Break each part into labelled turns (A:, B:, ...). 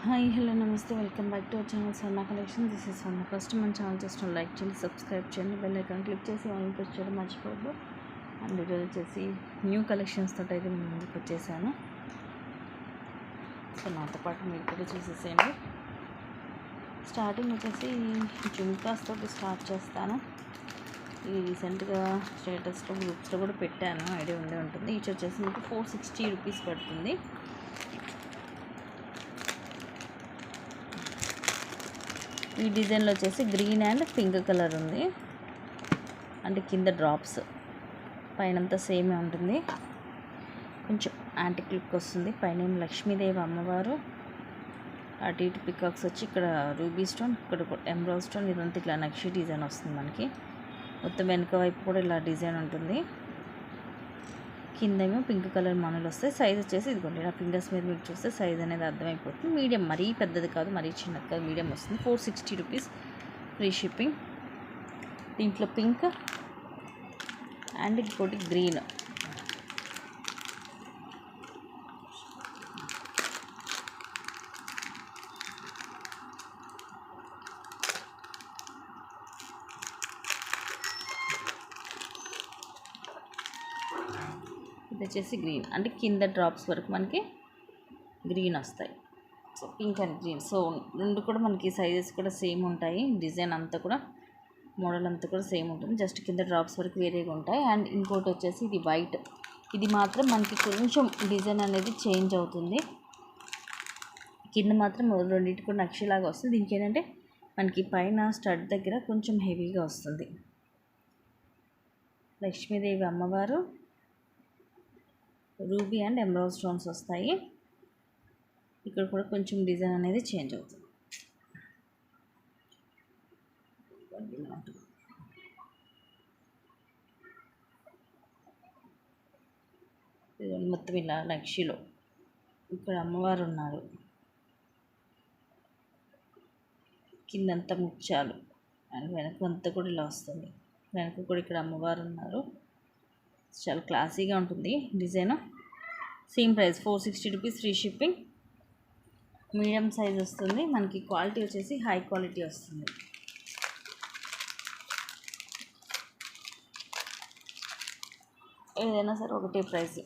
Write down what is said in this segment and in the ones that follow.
A: Hi hello నమస్తే welcome back to our channel Swarna collection. This is Swarna. First మన channel just like చేయండి, subscribe చేయండి, bell icon click చేసి all press చేయడం మర్చిపోవద్దు. And ఈరోజు వచ్చేసి న్యూ కలెక్షన్స్ తోటి అయితే నేను ముందుకు వచ్చేసాను. సో నాతో పాటు మీరు కూడా చూసేసేయండి. స్టార్టింగ్ వచ్చేసి జుమ్కాస్ తోటి స్టార్ట్ చేస్తాను. ఇది రీసెంట్గా స్టేటస్లో గ్రూప్స్లో కూడా పెట్టాను, ఐడియా ఉండే ఉంటుంది. ఈచ్ వచ్చేసి మీకు 460 రూపీస్ పడుతుంది. ఈ డిజైన్లో వచ్చేసి గ్రీన్ అండ్ పింక్ కలర్ ఉంది. అంటే కింద డ్రాప్స్, పైనంతా సేమే ఉంటుంది. కొంచెం యాంటిక్ లుక్ వస్తుంది. పైన లక్ష్మీదేవి అమ్మవారు, అటు ఇటు పికాక్స్ వచ్చి ఇక్కడ రూబీ స్టోన్, ఇక్కడ ఎమరాల్డ్ స్టోన్, ఇదంతా ఇట్లా నక్షి డిజైన్ వస్తుంది మనకి. మొత్తం వెనుక వైపు కూడా ఇలా డిజైన్ ఉంటుంది. కిందేమో పింక్ కలర్ మనులు వస్తాయి. సైజ్ వచ్చేసి ఇదిగోండి, నా ఫింగర్స్ మీద మీకు చూస్తే సైజ్ అనేది అర్థమైపోతుంది. మీడియం, మరీ పెద్దది కాదు, మరీ చిన్నది కాదు, మీడియం వస్తుంది. 460 రూపీస్ ఫ్రీ షిప్పింగ్. దీంట్లో పింక్ అండ్ ఇంకోటి గ్రీన్. ఇది వచ్చేసి గ్రీన్, అంటే కింద డ్రాప్స్ వరకు మనకి గ్రీన్ వస్తాయి. So pink and green, so రెండు కూడా మనకి సైజెస్ కూడా సేమ్ ఉంటాయి. డిజైన్ అంతా కూడా, మోడల్ అంతా కూడా సేమ్ ఉంటుంది. జస్ట్ కింద డ్రాప్స్ వరకు వేరేగా ఉంటాయి. అండ్ ఇంకోటి వచ్చేసి ఇది వైట్. ఇది మాత్రం మనకి కొంచెం డిజైన్ అనేది చేంజ్ అవుతుంది. కింద మాత్రం రెండింటి కూడా నక్షిలాగా వస్తుంది. దీనికి ఏంటంటే మనకి పైన స్టడ్ దగ్గర కొంచెం హెవీగా వస్తుంది. లక్ష్మీదేవి అమ్మవారు, రూబీ అండ్ ఎమరాల్డ్ స్టోన్స్ వస్తాయి. ఇక్కడ కూడా కొంచెం డిజైన్ అనేది చేంజ్ అవుతుంది. మొత్తం ఇలా నక్షిలో ఇక్కడ అమ్మవారు ఉన్నారు, కిందంతా ముత్యాలు, అండ్ వెనక అంతా కూడా ఇలా వస్తుంది. వెనక కూడా ఇక్కడ అమ్మవారు ఉన్నారు. చాలా క్లాసీగా ఉంటుంది design. Same price 460 rupees free shipping. Medium size వస్తుంది మనకి. క్వాలిటీ వచ్చేసి హై క్వాలిటీ వస్తుంది. ఏదైనా సరే ఒకటే ప్రైస్.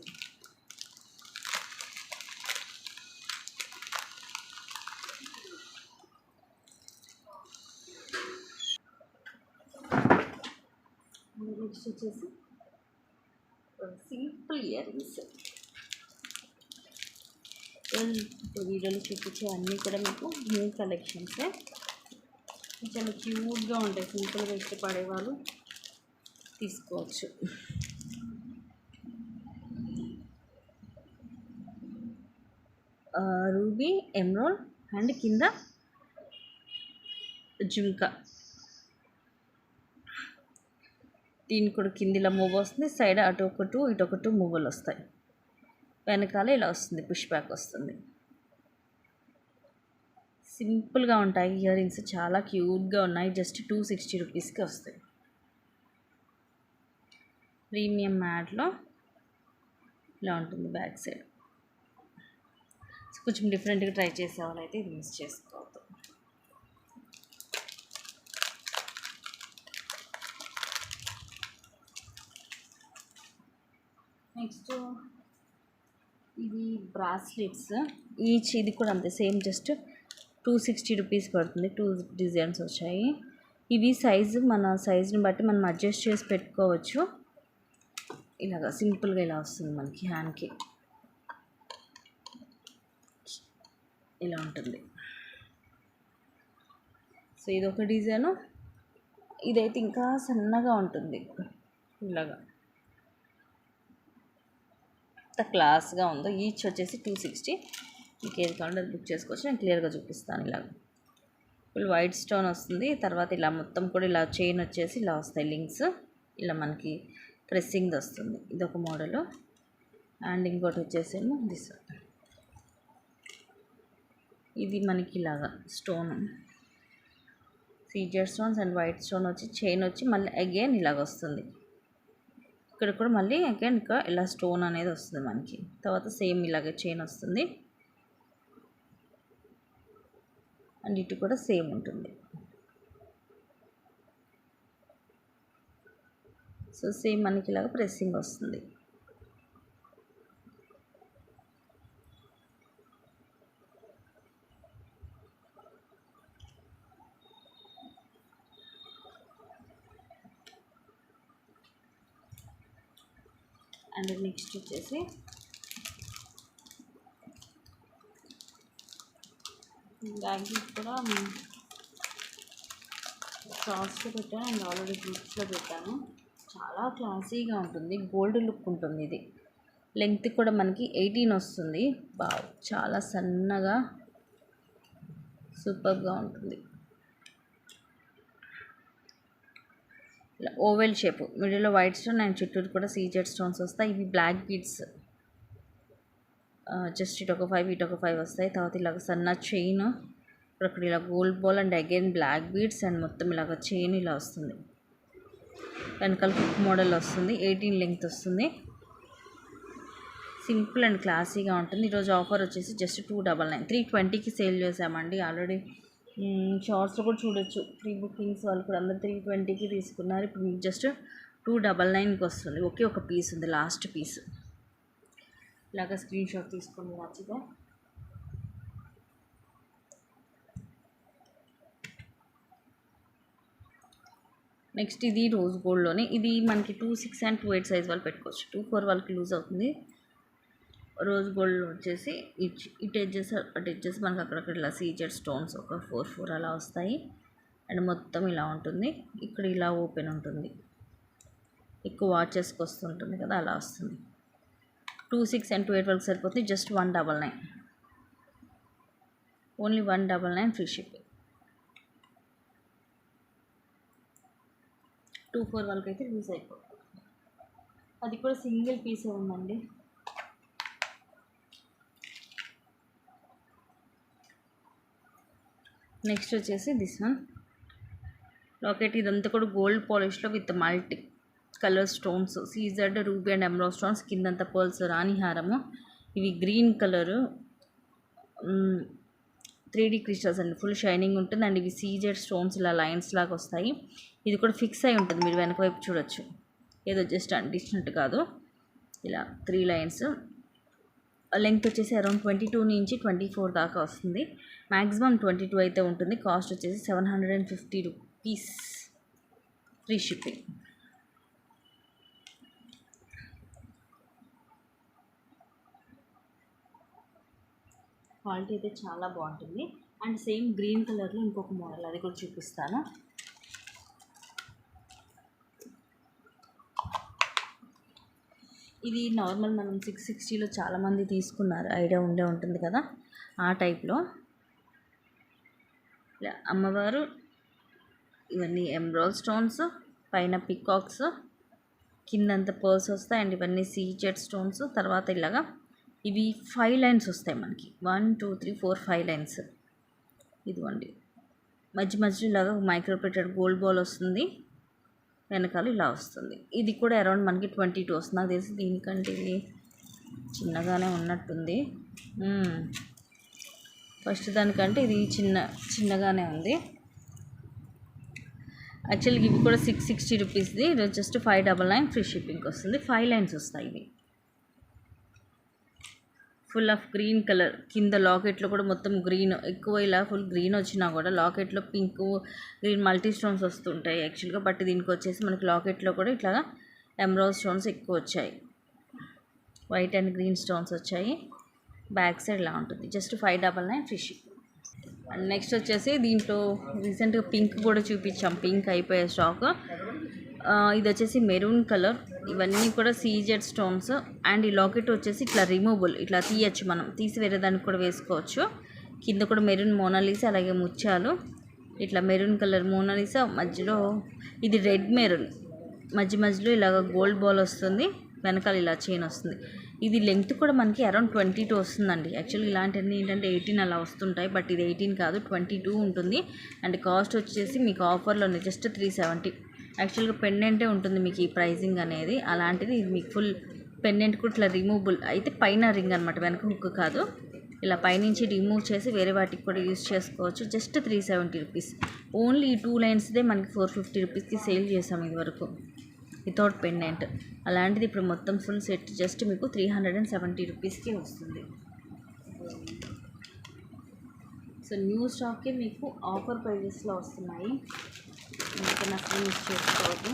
A: నెక్స్ట్ వచ్చేసి సింపుల్ ఇయర్ రింగ్స్. ఇప్పుడు వీడియోలో చూపించే అన్నీ కూడా మీకు న్యూ కలెక్షన్సే. చాలా క్యూట్గా ఉంటాయి. సింపుల్గా ఇష్టపడేవాళ్ళు తీసుకోవచ్చు. రూబీ, ఎమరాల్డ్ అండ్ కింద జుమ్కా. దీనికి కూడా కిందిలో మూవ్ వస్తుంది. సైడ్ అటు ఒక 2 ఇటు ఒక 2 మూవలు వస్తాయి. వెనకాల ఇలా వస్తుంది, పుష్ బ్యాక్ వస్తుంది. సింపుల్గా ఉంటాయి ఇయర్ రింగ్స్, చాలా క్యూట్గా ఉన్నాయి. జస్ట్ 260 రూపీస్కి వస్తాయి. ప్రీమియం మ్యాట్లో ఇలా ఉంటుంది బ్యాక్ సైడ్. కొంచెం డిఫరెంట్గా ట్రై చేసే వాళ్ళైతే ఇది మిస్ చేసుకోవద్దు. నెక్స్ట్ ఇది బ్రాస్లెట్స్. ఈచ్ ఇది కూడా అంతే సేమ్, జస్ట్ 260 రూపీస్ పడుతుంది. 2 డిజైన్స్ వచ్చాయి. ఇవి సైజు, మన సైజుని బట్టి మనం అడ్జస్ట్ చేసి పెట్టుకోవచ్చు. ఇలాగా సింపుల్గా ఇలా వస్తుంది మనకి. హ్యాండ్కి ఇలా ఉంటుంది. సో ఇదొక డిజైను. ఇదైతే ఇంకా సన్నగా ఉంటుంది. ఇలాగా ఎంత క్లాస్గా ఉందో. ఈచ్ వచ్చేసి 260. మీకు ఏది కావాలంటే అది బుక్ చేసుకోవచ్చు. నేను క్లియర్గా చూపిస్తాను. ఇలాగ ఫుల్ వైట్ స్టోన్ వస్తుంది. తర్వాత ఇలా మొత్తం కూడా ఇలా చైన్ వచ్చేసి ఇలా వస్తాయి లింక్స్. ఇలా మనకి ప్రెస్సింగ్ వస్తుంది. ఇదొక మోడలు. అండ్ ఇంకోటి వచ్చేసేమో దిస్. ఇది మనకి ఇలాగా స్టోన్, సీజర్ స్టోన్స్ అండ్ వైట్ స్టోన్ వచ్చి చైన్ వచ్చి మళ్ళీ అగైన్ ఇలాగ వస్తుంది. ఇక్కడ కూడా మళ్ళీ అగైన్ ఇంకా ఇలా స్టోన్ అనేది వస్తుంది మనకి. తర్వాత సేమ్ ఇలాగే చైన్ వస్తుంది. అండ్ ఇటు కూడా సేమ్ ఉంటుంది. సో సేమ్ మనకి ఇలాగ ప్రెస్సింగ్ వస్తుంది. అండ్ నెక్స్ట్ వచ్చేసి బ్యాగ్ కూడా సాఫ్ట్గా పెట్టాను అండ్ ఆల్రెడీ గ్రూప్స్లో పెట్టాను. చాలా క్లాసీగా ఉంటుంది, గోల్డ్ లుక్ ఉంటుంది. ఇది లెంగ్త్ కూడా మనకి 18 వస్తుంది. బావ్, చాలా సన్నగా సూపర్గా ఉంటుంది. ఇలా ఓవెల్ షేప్, మిడిల్లో వైట్ స్టోన్ అండ్ చుట్టూరు కూడా సీజెడ్ స్టోన్స్ వస్తాయి. ఇవి బ్లాక్ బీడ్స్, జస్ట్ ఇటు ఒక 5 ఇటు ఒక 5 వస్తాయి. తర్వాత ఇలాగ సన్న చైన్, అక్కడ ఇలా gold ball and again black beads and మొత్తం ఇలాగ చైన్ ఇలా వస్తుంది. వెనకాల హుక్ మోడల్ వస్తుంది. 18 లెంగ్త్ వస్తుంది. సింపుల్ అండ్ క్లాసీగా ఉంటుంది. ఈరోజు ఆఫర్ వచ్చేసి జస్ట్ 299, 320కి సేల్ చేసామండి. ఆల్రెడీ షార్ట్స్లో కూడా చూడొచ్చు, ప్రీ బుకింగ్స్ వాళ్ళు కూడా అందరు 320కి తీసుకున్నారు. ఇప్పుడు మీకు జస్ట్ 299కి వస్తుంది. ఒకే ఒక పీస్ ఉంది, లాస్ట్ పీస్. ఇలాగ స్క్రీన్ షాట్ తీసుకోండి నచ్చితే. నెక్స్ట్ ఇది రోజ్ గోల్డ్లోనే. ఇది మనకి 26 and 28 సైజ్ వాళ్ళు పెట్టుకోవచ్చు. 24 వాళ్ళకి లూజ్ అవుతుంది. రోజ్ గోల్డ్ వచ్చేసి ఇటు ఎడ్జెస్ అటు ఎడ్జెస్ మనకి అక్కడక్కడ ఇలా సీజెడ్ స్టోన్స్ ఒక 4 అలా వస్తాయి. అండ్ మొత్తం ఇలా ఉంటుంది. ఇక్కడ ఇలా ఓపెన్ ఉంటుంది, ఎక్కువ వాచెస్కి వస్తుంటుంది కదా, అలా వస్తుంది. 26 and 28 వరకు సరిపోతుంది. Just 199, only 199 free shipping. 24 వాళ్ళకి అయితే లూజ్ అయిపోతుంది. అది కూడా సింగిల్ పీసే ఉందండి. నెక్స్ట్ వచ్చేసి దిస్ వన్ లాకెట్. ఇదంతా కూడా గోల్డ్ పాలిష్లో విత్ మల్టీ కలర్ స్టోన్స్, సీజర్డ్ రూబీ అండ్ ఎమరాల్డ్ స్టోన్స్, కిందంతా పర్ల్స్, రాణి హారము. ఇవి గ్రీన్ కలరు 3D క్రిస్టల్స్ అండి, ఫుల్ షైనింగ్ ఉంటుంది. అండ్ ఇవి సీజెడ్ స్టోన్స్ ఇలా లైన్స్ లాగా వస్తాయి. ఇది కూడా ఫిక్స్ అయి ఉంటుంది, మీరు వెనక వైపు చూడొచ్చు, ఏదో జస్ట్ అంటించినట్టు కాదు. ఇలా 3 లైన్స్. లెంగ్త్ వచ్చేసి అరౌండ్ 22 నుంచి 24 దాకా వస్తుంది. మ్యాక్సిమం 22 అయితే ఉంటుంది. కాస్ట్ వచ్చేసి 750 రూపీస్ ఫ్రీ షిప్పింగ్. క్వాలిటీ అయితే చాలా బాగుంటుంది. అండ్ సేమ్ గ్రీన్ కలర్లో ఇంకొక మోడల్, అది కూడా చూపిస్తాను. ఇది నార్మల్ మనం 660లో చాలామంది తీసుకున్నారు, ఐడియా ఉండే ఉంటుంది కదా, ఆ టైప్లో అమ్మవారు. ఇవన్నీ ఎమరాల్డ్ స్టోన్స్, పైన పికాక్స్, కిందంత పర్ల్స్ వస్తాయి. అండ్ ఇవన్నీ సీజెడ్ స్టోన్స్. తర్వాత ఇలాగా ఇవి 5 లైన్స్ వస్తాయి మనకి, 1 2 3 4 5 లైన్స్. ఇదిగోండి, మధ్యలో ఇలాగా మైక్రో ప్లేటెడ్ గోల్డ్ బాల్ వస్తుంది, వెనకాల ఇలా వస్తుంది. ఇది కూడా అరౌండ్ మనకి 22 వస్తుంది. నాకు తెలిసి దీనికంటే ఇది చిన్నగానే ఉన్నట్టుంది. ఫస్ట్ దానికంటే ఇది చిన్నగానే ఉంది. యాక్చువల్గా ఇవి కూడా 660 రూపీస్ది. జస్ట్ 599 ఫ్రీ షిప్పింగ్కి వస్తుంది. 5 లైన్స్ వస్తాయి. ఇవి ఫుల్ ఆఫ్ గ్రీన్ కలర్. కింద లాకెట్లో కూడా మొత్తం గ్రీన్, ఎక్కువ ఇలా ఫుల్ గ్రీన్ వచ్చినా కూడా లాకెట్లో పింక్ గ్రీన్ మల్టీ స్టోన్స్ వస్తుంటాయి యాక్చువల్గా. బట్ దీనికి వచ్చేసి మనకి లాకెట్లో కూడా ఇట్లా ఎమరాల్డ్ స్టోన్స్ ఎక్కువ వచ్చాయి, వైట్ అండ్ గ్రీన్ స్టోన్స్ వచ్చాయి. బ్యాక్ సైడ్ ఇలా ఉంటుంది. Just 599 free shipping. And next వచ్చేసి దీంట్లో రీసెంట్గా పింక్ కూడా చూపించాం, పింక్ అయిపోయే స్టాక్. ఇది వచ్చేసి మెరూన్ కలర్. ఇవన్నీ కూడా సీజెడ్ స్టోన్స్. అండ్ ఈ లాకెట్ వచ్చేసి ఇట్లా రిమూవబుల్, ఇట్లా తీయచ్చు, మనం తీసి వేరే దానికి కూడా వేసుకోవచ్చు. కింద కూడా మెరూన్ మోనాలిసా, అలాగే ముత్యాలు, ఇట్లా మెరూన్ కలర్ మోనాలిసా, మధ్యలో ఇది రెడ్ మెరూన్, మధ్యలో ఇలాగ గోల్డ్ బాల్ వస్తుంది, వెనకాల ఇలా చైన్ వస్తుంది. ఇది లెంగ్త్ కూడా మనకి అరౌండ్ 22 వస్తుందండి. యాక్చువల్గా ఇలాంటివన్నీ ఏంటంటే 18 అలా వస్తుంటాయి, బట్ ఇది 18 కాదు, 22 ఉంటుంది. అండ్ కాస్ట్ వచ్చేసి మీకు ఆఫర్లోనే జస్ట్ 370. యాక్చువల్గా పెండెంటే ఉంటుంది మీకు ఈ ప్రైజింగ్ అనేది, అలాంటిది ఇది మీకు ఫుల్ పెండెంట్ కూడా ఇట్లా రిమూవబుల్ అయితే, పైన రింగ్ అనమాట, వెనక హుక్ కాదు. ఇలా పైనుంచి రిమూవ్ చేసి వేరే వాటికి కూడా యూస్ చేసుకోవచ్చు. Just 370 rupees. ఓన్లీ ఈ 2 లైన్స్దే మనకి 450 రూపీస్కి సేల్ చేసాం ఇది వరకు వితౌట్ పెండెంట్. అలాంటిది ఇప్పుడు మొత్తం ఫుల్ సెట్ జస్ట్ మీకు 370 రూపీస్కి వస్తుంది. సో న్యూ స్టాకే మీకు ఆఫర్ ప్రైజెస్లో వస్తున్నాయి, అందుకని అసలు మిస్ చేసుకోవద్దు.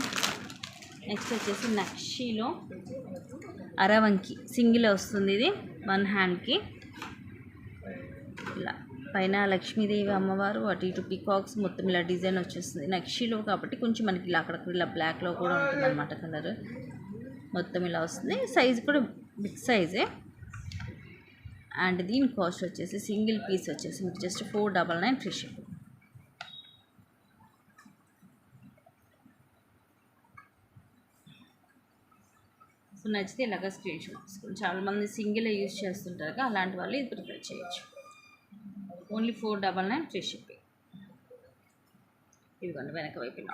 A: నెక్స్ట్ వచ్చేసి నక్షీలో అరవంకి సింగిల్ వస్తుంది. ఇది 1 హ్యాండ్కి ఇలా పైన లక్ష్మీదేవి అమ్మవారు, అటు ఇటు పికాక్స్, మొత్తం ఇలా డిజైన్ వచ్చేస్తుంది నక్షీలో కాబట్టి కొంచెం మనకి ఇలా అక్కడక్కడ ఇలా బ్లాక్లో కూడా ఉంటుంది అనమాట కలర్. మొత్తం ఇలా వస్తుంది. సైజ్ కూడా బిగ్ సైజే. అండ్ దీని కాస్ట్ వచ్చేసి సింగిల్ పీస్ వచ్చేసి మీకు జస్ట్ 499 ఫ్రీ షిప్పింగ్. సో నచ్చితే ఇలాగా స్క్రీన్ షాట్ తీసుకోండి. చాలామంది సింగిల్ యూజ్ చేస్తుంటారు కదా, అలాంటి వాళ్ళు ఇది ప్రిఫర్ చేయొచ్చు. Only 499 free shipping. ఇదిగోండి వెనక వైపున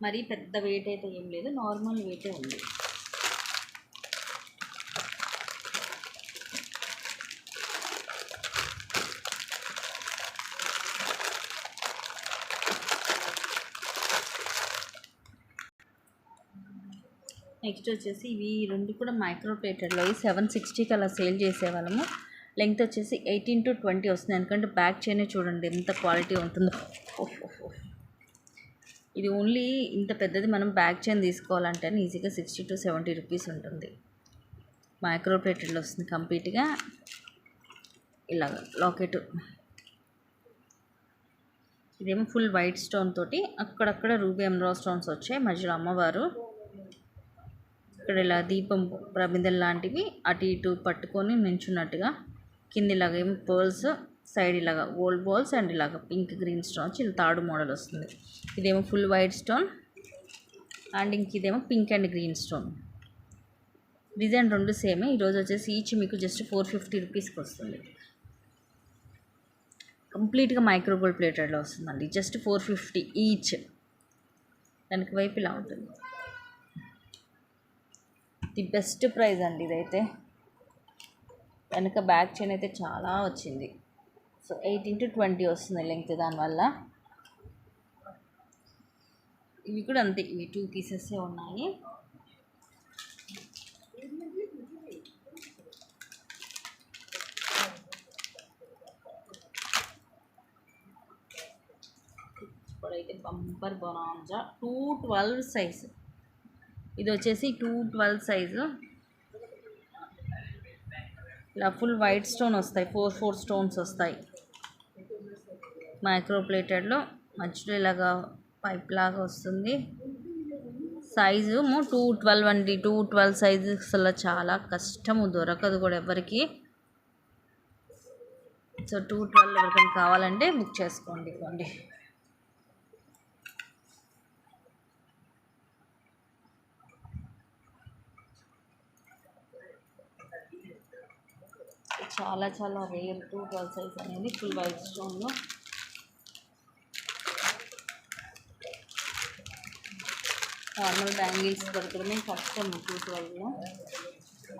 A: మరీ పెద్ద వెయిట్ అయితే ఏం లేదు, నార్మల్ వెయిటే ఉంది. నెక్స్ట్ వచ్చేసి ఇవి రెండు కూడా మైక్రో ప్లేటెడ్లో 760కి అలా సేల్ చేసేవాళ్ళము. లెంగ్త్ వచ్చేసి 18 to 20 వస్తుంది. ఎందుకంటే బ్యాక్ చైన్ చూడండి ఎంత క్వాలిటీ ఉంటుందో. ఇది ఓన్లీ ఇంత పెద్దది మనం బ్యాక్ చైన్ తీసుకోవాలంటే ఈజీగా 60 to 70 రూపీస్ ఉంటుంది. మైక్రో ప్లేటెడ్లో వస్తుంది కంప్లీట్గా. ఇలాగ లాకెట్, ఇదేమో ఫుల్ వైట్ స్టోన్ తోటి అక్కడక్కడ రూబీ ఎమరాల్డ్ స్టోన్స్ వచ్చాయి. మధ్యలో అమ్మవారు, ఇక్కడ ఇలా దీపం ప్రమిదలు లాంటివి అటు ఇటు పట్టుకొని నించున్నట్టుగా, కింద ఇలాగ ఏమో పర్ల్స్, సైడ్ ఇలాగ గోల్డ్ బాల్స్ అండ్ ఇలాగ పింక్ గ్రీన్ స్టోన్స్, ఇలా తాడు మోడల్ వస్తుంది. ఇదేమో ఫుల్ వైట్ స్టోన్ అండ్ ఇంక ఇదేమో pink and green stone. Design రెండు సేమే. ఈరోజు వచ్చేసి ఈచ్ మీకు జస్ట్ 450 రూపీస్కి వస్తుంది. కంప్లీట్గా మైక్రో గోల్డ్ ప్లేటెడ్లో వస్తుందండి. Just 450 each. దానికి వైపు ఇలా ఉంటుంది. ది బెస్ట్ ప్రైస్ అండి ఇదైతే. వెనక బ్యాక్ చైన్ అయితే చాలా వచ్చింది. సో 18 to 20 వస్తుంది లెంగ్త్. దానివల్ల ఇవి కూడా అంతే, ఇవి 2 పీసెస్సే ఉన్నాయి. ఇప్పుడైతే బంపర్ బొనాంజా 212 సైజు. ఇది వచ్చేసి 212 సైజు. ఇలా ఫుల్ వైట్ స్టోన్ వస్తాయి, 4 స్టోన్స్ వస్తాయి మైక్రో ప్లేటెడ్లో. మధ్యలో ఇలాగా పైప్ లాగా వస్తుంది. సైజు 212 అండి. 212 సైజు అసలు చాలా కష్టము, దొరకదు కూడా ఎవరికి. సో 212 ఎవరికైనా కావాలంటే బుక్ చేసుకోండి. ఇవ్వండి. చాలా చాలా రేర్ 212 సైజ్ అనేది ఫుల్ వైట్ స్టోన్లో. నార్మల్ బ్యాంగిల్స్ దొరకడమే కష్టం 212లో.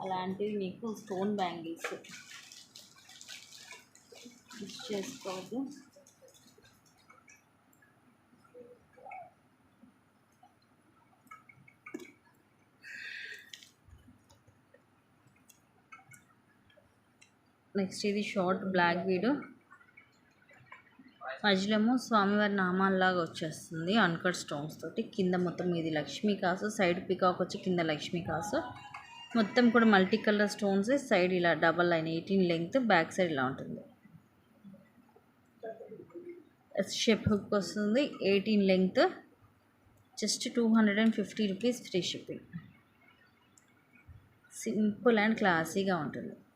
A: అలాంటివి మీకు స్టోన్ బ్యాంగిల్స్ మిస్ చేసుకోవద్దు. నెక్స్ట్ ఇది షార్ట్ బ్లాక్ బీడ్, మధ్యలో స్వామివారి నామాల్లాగా వచ్చేస్తుంది అన్కట్ స్టోన్స్ తోటి. కింద మొత్తం ఇది లక్ష్మీ కాసు, సైడ్ పికాక్ వచ్చి కింద లక్ష్మీ కాసు. మొత్తం కూడా మల్టీ కలర్ స్టోన్స్. సైడ్ ఇలా double line 18 length, back side ఇలా ఉంటుంది. షేప్ హుక్ వస్తుంది 18 length. Just 250 rupees free shipping. Simple and క్లాసీగా ఉంటుంది.